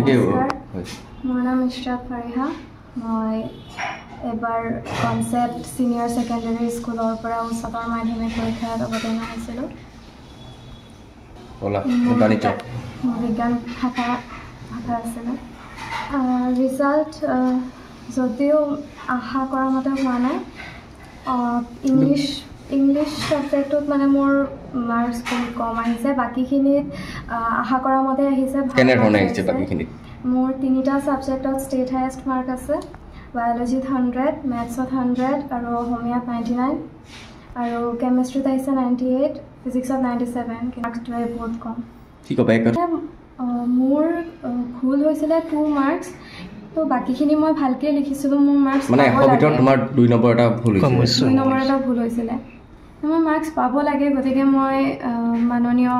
মোৰ নাম ইশৰাক ফাৰিহা। মই এবাৰ কনচেপ্ট ছিনিয়ৰ ছেকেণ্ডেৰী স্কুলৰ পৰা উচ্চতৰ মাধ্যমিক পৰীক্ষাত অৱতীৰ্ণ হৈছিলোঁ। মোৰ বিজ্ঞান শাখা আছিলে। ৰিজাল্ট যদিও আশা কৰা মতে হোৱা নাই। ইংলিছ ছাবজেক্টটোত মানে মোৰ মাৰ্কছ বহুত কম আহিছে, বাকীখিনিত আশা কৰা মতে আহিছে। মোৰ 3টা ছাবজেক্টত ষ্টেট হায়েষ্ট মাৰ্ক আছে। বায়'লজিত 100, মেথছত 100 আৰু অসমীয়াত 99 আৰু কেমেষ্ট্ৰিত আহিছে 98, ফিজিক্সত 97। মাৰ্কছটোৱে বহুত কম। মোৰ ভুল হৈছিলে 2 মাৰ্কছ। তো বাকীখিনি মই ভালকৈ লিখিছিলোঁ। মোৰ মাৰ্কছ মানে 100 ভিতৰত তোমাৰ 2 নম্বৰ এটা ভুল হৈছিলে। মই মাৰ্কছ পাব লাগে, গতিকে মই মাননীয়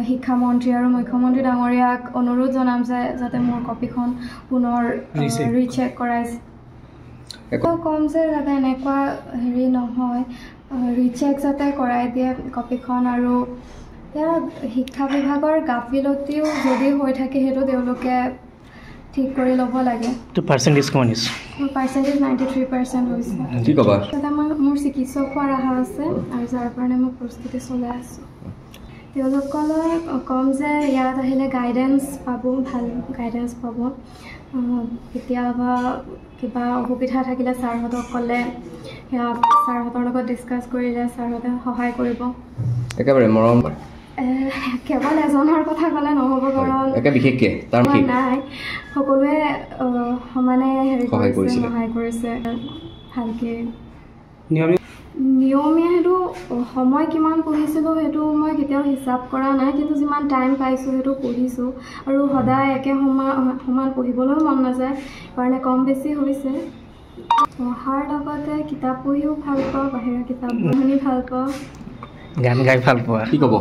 শিক্ষামন্ত্ৰী আৰু মুখ্যমন্ত্ৰী ডাঙৰীয়াক অনুৰোধ জনাম যে যাতে মোৰ কপিখন পুনৰ ৰিচেক কৰাইছে। কম যে যাতে এনেকুৱা হেৰি নহয়, ৰিচেক যাতে কৰাই দিয়ে কপিখন। আৰু এতিয়া শিক্ষা বিভাগৰ গাফিলতিও যদি হৈ থাকে সেইটো তেওঁলোকে ঠিক কৰি ল'ব লাগে। মোৰ পাৰ্চেণ্টেজ 93% হৈছে। মোৰ চিকিৎসক হোৱাৰ আশা আছে আৰু যাৰ কাৰণে মই প্ৰস্তুতি চলাই আছোঁ। তেওঁলোকলৈ ক'ম যে ইয়াত আহিলে গাইডেঞ্চ পাব, ভাল গাইডেঞ্চ পাব। কেতিয়াবা কিবা অসুবিধা থাকিলে ছাৰহঁতক ক'লে সেয়া ছাৰহঁতৰ লগত ডিছকাছ কৰিলে ছাৰহঁতে সহায় কৰিব। একেবাৰে মৰম কেৱল এজনৰ কথা ক'লে নহ'ব, কাৰণ নাই, সকলোৱে সমানে সহায় কৰিছে ভালকৈ। নিয়মীয়া সেইটো সময় কিমান পঢ়িছিলোঁ সেইটো মই কেতিয়াও হিচাপ কৰা নাই, কিন্তু যিমান টাইম পাইছোঁ সেইটো পঢ়িছোঁ। আৰু সদায় একে সমান পঢ়িবলৈও মন নাযায়, কাৰণে কম বেছি হৈছে। পঢ়াৰ লগতে কিতাপ পঢ়িও ভাল পাওঁ, বাহিৰা কিতাপ শুনি ভাল পাওঁ, গান গাই ভাল পোৱা। কি ক'ব?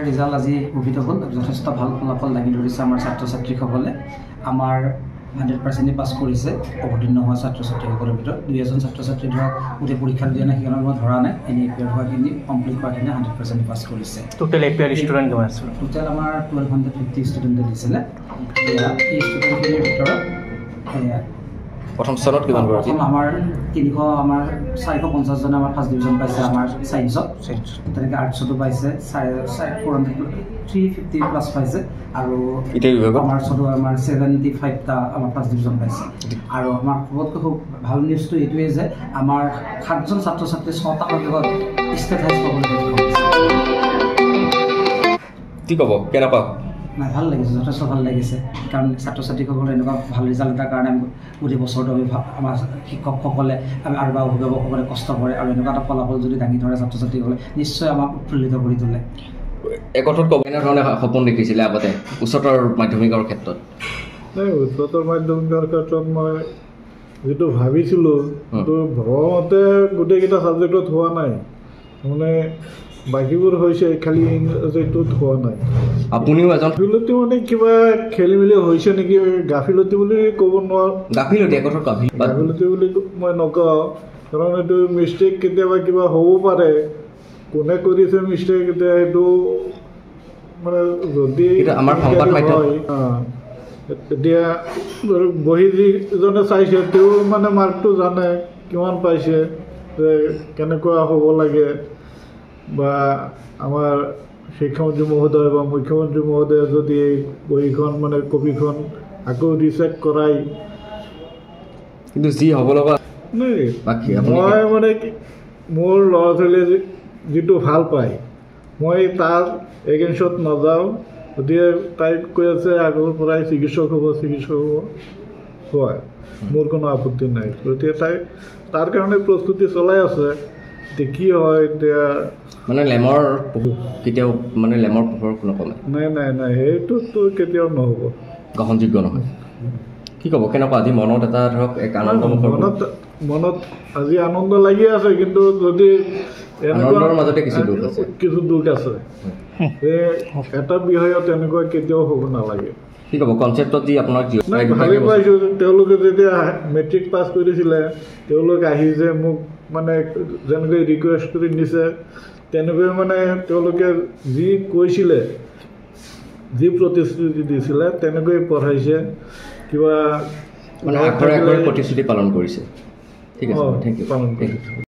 ৰিজাল্ট আজি ঘোষিত হ'ল। যথেষ্ট ভাল ফলাফল দাঙি ধৰিছে আমাৰ ছাত্ৰ ছাত্ৰীসকলে। আমাৰ 100% পাছ কৰিছে অৱতীৰ্ণ হোৱা ছাত্ৰ ছাত্ৰীসকলৰ ভিতৰত। 2-এজন ছাত্ৰ ছাত্ৰী ধৰক গোটেই পৰীক্ষা দিয়া নাই, সেইকাৰণে মই ধৰা নাই। এনে এপিয়াৰ হোৱাখিনি কমপ্লিট হোৱাখিনি 100% পাছ কৰিছে। টোটেল এপিয়াৰ ষ্টুডেণ্ট কিমান আছিল? টোটেল আমাৰ 1250 ষ্টুডেণ্টে দিছিলে। এই ষ্টুডেণ্টখিনিৰ ভিতৰত প্ৰথম স্থানত কিমান গৰাকী? আমাৰ 450 জনে আমাৰ ফাৰ্ষ্ট ডিভিজন পাইছে আমাৰ ছায়েন্সত। তেনেকৈ আৰ্টছতো পাইছে 350 প্লাছ পাইছে। আৰু আমাৰ 75টা আমাৰ ফাৰ্ষ্ট ডিভিজন পাইছে। আৰু আমাৰ সবতকৈ খুব ভাল নিউজটো এইটোৱেই যে আমাৰ 7জন ছাত্ৰ ছাত্ৰী 6টা বিভাগত ষ্টেট হাইষ্ট পাবলৈ সক্ষম হৈছে। কি ক'ব, কেনেকুৱা? নাই, ভাল লাগিছে, যথেষ্ট ভাল লাগিছে। কাৰণ ছাত্ৰ ছাত্ৰীসকলে এনেকুৱা ভাল ৰিজাল্ট এটাৰ কাৰণে গোটেই বছৰটো আমাৰ শিক্ষকসকলে আৰু বা অভিভাৱকসকলে কষ্ট কৰে, আৰু এনেকুৱা এটা ফলাফল যদি দাঙি ধৰে ছাত্ৰ ছাত্ৰীসকলে নিশ্চয় আমাক উৎফুল্লিত কৰি তোলে। একথত ক'ব এনেধৰণে সপোন দেখিছিলে আগতে উচ্চতৰ মাধ্যমিকৰ ক্ষেত্ৰত? নাই, উচ্চতৰ মাধ্যমিকৰ ক্ষেত্ৰত মই যিটো ভাবিছিলোঁ সেইটো ভবামতে গোটেইকেইটা ছাবজেক্টত হোৱা নাই। মানে বাকীবোৰ হৈছে, খালি ইংৰাজীটোত হোৱা নাই। আপুনিও এজন গাফিলতি মানে কিবা খেলি মেলি হৈছে নেকি? গাফিলতি বুলি ক'ব নোৱাৰোঁ। গাফিলতি বুলি মই নকওঁ, কাৰণ এইটো মিষ্টেক কেতিয়াবা কিবা হ'ব পাৰে। কোনে কৰিছে মিষ্টেক এতিয়া সেইটো মানে যদি হয়, এতিয়া বহি যিজনে চাইছে তেওঁ মানে মাৰ্কটো জানে কিমান পাইছে, যে কেনেকুৱা হ'ব লাগে। বা আমাৰ শিক্ষামন্ত্ৰী মহোদয় বা মুখ্যমন্ত্ৰী মহোদয়ে যদি এই বহীখন মানে কপিখন আকৌ ৰিচেক কৰাই, কিন্তু যি হ'ব লগা মই মানে মোৰ ল'ৰা ছোৱালীয়ে যিটো ভাল পায় মই তাৰ এগেইনষ্টত নাযাওঁ। গতিকে তাই কৈ আছে আগৰ পৰাই চিকিৎসক হ'ব হয়, মোৰ কোনো আপত্তি নাই। গতিকে তাই তাৰ কাৰণে প্ৰস্তুতি চলাই আছে। এতিয়া কি হয়, এতিয়া মানে লেমৰ কেতিয়াও মানে লেমৰ পোহৰ নকমে। নাই সেইটোতো কেতিয়াও নহ'ব, গ্ৰহণযোগ্য নহয়। কি ক'ব, কেনেকুৱা আজি মনত এটা ধৰক এক আনন্দ মনত আজি আনন্দ লাগি আছে, কিন্তু যদি আনন্দৰ মাজতে কিছু দুখ আছে, এটা বিষয়ত এনেকুৱা কেতিয়াও হ'ব নালাগে। কি ক'ব, কনচেপ্টত যি আপোনাক ভালেই পাইছোঁ। তেওঁলোকে যেতিয়া মেট্ৰিক পাছ কৰিছিলে তেওঁলোক আহি যে মোক মানে যেনেকৈ ৰিকুৱেষ্ট কৰি নিছে, তেনেকৈ মানে তেওঁলোকে যি কৈছিলে যি প্ৰতিশ্ৰুতি দিছিলে তেনেকৈ পঢ়াইছে কিবা মানে আখৰে আখৰে প্ৰতিশ্ৰুতি পালন কৰিছে ঠিক আছে থেংক ইউ